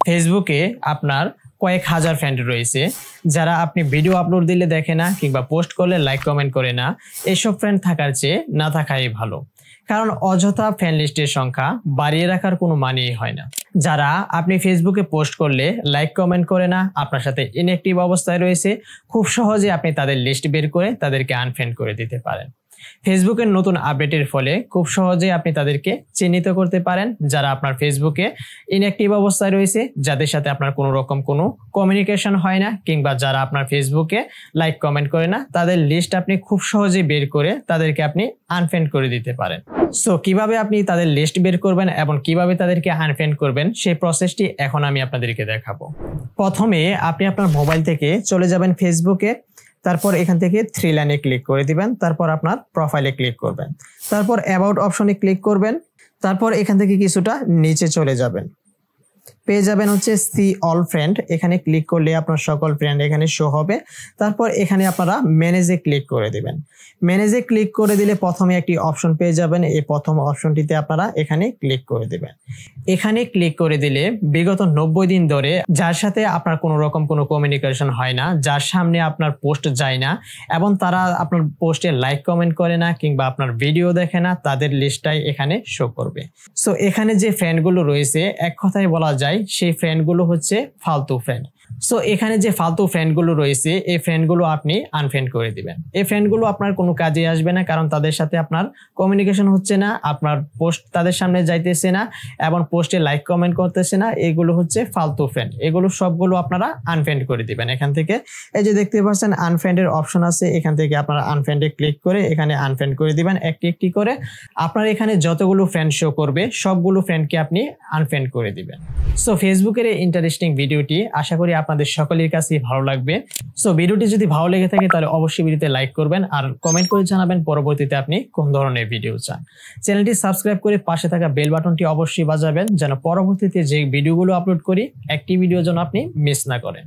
ফেসবুকে আপনার কয়েক হাজার ফ্রেন্ড রয়েছে যারা আপনি ভিডিও আপলোড দিলে দেখে না কিংবা পোস্ট করলে লাইক কমেন্ট করে না। এইসব ফ্রেন্ড থাকার চেয়ে না থাকাই ভালো, কারণ অযথা ফ্রেন্ড লিস্টের সংখ্যা বাড়িয়ে রাখার কোনো মানেই হয় না। যারা আপনি ফেসবুকে পোস্ট করলে লাইক কমেন্ট করে না, আপনার সাথে ইনঅ্যাক্টিভ অবস্থায় রয়েছে, খুব সহজে আপনি তাদের লিস্ট বের করে তাদেরকে আনফ্রেন্ড করে দিতে পারেন। ফেসবুকের নতুন আপডেটের ফলে খুব সহজে আপনি তাদেরকে চিহ্নিত করতে পারেন যারা আপনার ফেসবুকে ইনঅ্যাক্টিভ অবস্থায় রয়েছে, যাদের সাথে আপনার কোনো রকম কোনো কমিউনিকেশন হয় না কিংবা যারা আপনার ফেসবুকে লাইক কমেন্ট করে না, তাদের লিস্ট আপনি খুব সহজে বের করে তাদেরকে আপনি আনফ্রেন্ড করে দিতে পারেন। সো কিভাবে আপনি তাদের লিস্ট বের করবেন এবং কিভাবে তাদেরকে আনফ্রেন্ড করবেন সেই প্রসেসটি এখন আমি আপনাদেরকে দেখাবো। প্রথমে আপনি আপনার মোবাইল থেকে চলে যাবেন ফেসবুকে, তারপর এখান থেকে থ্রি লাইনে ক্লিক করে দিবেন, তারপর আপনার প্রোফাইলে ক্লিক করবেন, তারপর অ্যাবাউট অপশনে ক্লিক করবেন, তারপর এখান থেকে কিছুটা নিচে চলে যাবেন, পেয়ে যাবেন হচ্ছে সি অল ফ্রেন্ড। এখানে ক্লিক করলে আপনার সকল ফ্রেন্ড এখানে শো হবে। তারপর এখানে আপনারা ম্যানেজে ক্লিক করে দিবেন। ম্যানেজে ক্লিক করে দিলে প্রথমে একটি অপশন পেয়ে যাবেন, এই প্রথম অপশনটিতে আপনারা এখানে ক্লিক করে দিবেন। এখানে ক্লিক করে দিলে বিগত 90 দিন ধরে যার সাথে আপনার কোনো রকম কোনো কমিউনিকেশন হয় না, যার সামনে আপনার পোস্ট যায় না এবং তারা আপনার পোস্টে লাইক কমেন্ট করে না কিংবা আপনার ভিডিও দেখে না, তাদের লিস্টটাই এখানে শো করবে। সো এখানে যে ফ্রেন্ডগুলো রয়েছে এক কথায় বলা যায় সেই ফ্রেন্ডগুলো হচ্ছে ফালতু ফ্রেন্ড। সো এখানে যে ফালতু ফ্রেন্ডগুলো রয়েছে এই ফ্রেন্ডগুলো আপনি আনফ্রেন্ড করে দিবেন। এই ফ্রেন্ডগুলো আপনার কোনো কাজে আসবে না, কারণ তাদের সাথে আপনার কমিউনিকেশন হচ্ছে না, আপনার পোস্ট তাদের সামনে যাইতেছে না এবং পোস্টে লাইক কমেন্ট করতেছে না। এগুলো হচ্ছে ফালতু ফ্রেন্ড, এগুলো সবগুলো আপনারা আনফ্রেন্ড করে দিবেন। এখান থেকে এই যে দেখতে পাচ্ছেন আনফ্রেন্ডের অপশন আছে, এখান থেকে আপনারা আনফ্রেন্ডে ক্লিক করে এখানে আনফ্রেন্ড করে দিবেন একটি একটি করে। আপনার এখানে যতগুলো ফ্রেন্ড শো করবে সবগুলো ফ্রেন্ডকে আপনি আনফ্রেন্ড করে দিবেন। সো ফেসবুকের এই ইন্টারেস্টিং ভিডিওটি আশা করি আপনাদের সকলের কাছেই ভালো লাগবে। সো ভিডিওটি যদি ভালো লেগে থাকে তাহলে অবশ্যই ভিডিওতে লাইক করবেন আর কমেন্ট করে জানাবেন পরবর্তীতে আপনি কোন ধরনের ভিডিও চান। চ্যানেলটি সাবস্ক্রাইব করে পাশে থাকা বেল বাটনটি অবশ্যই বাজাবেন যেন পরবর্তীতে যে ভিডিওগুলো আপলোড করি একটি ভিডিও যেন আপনি মিস না করেন।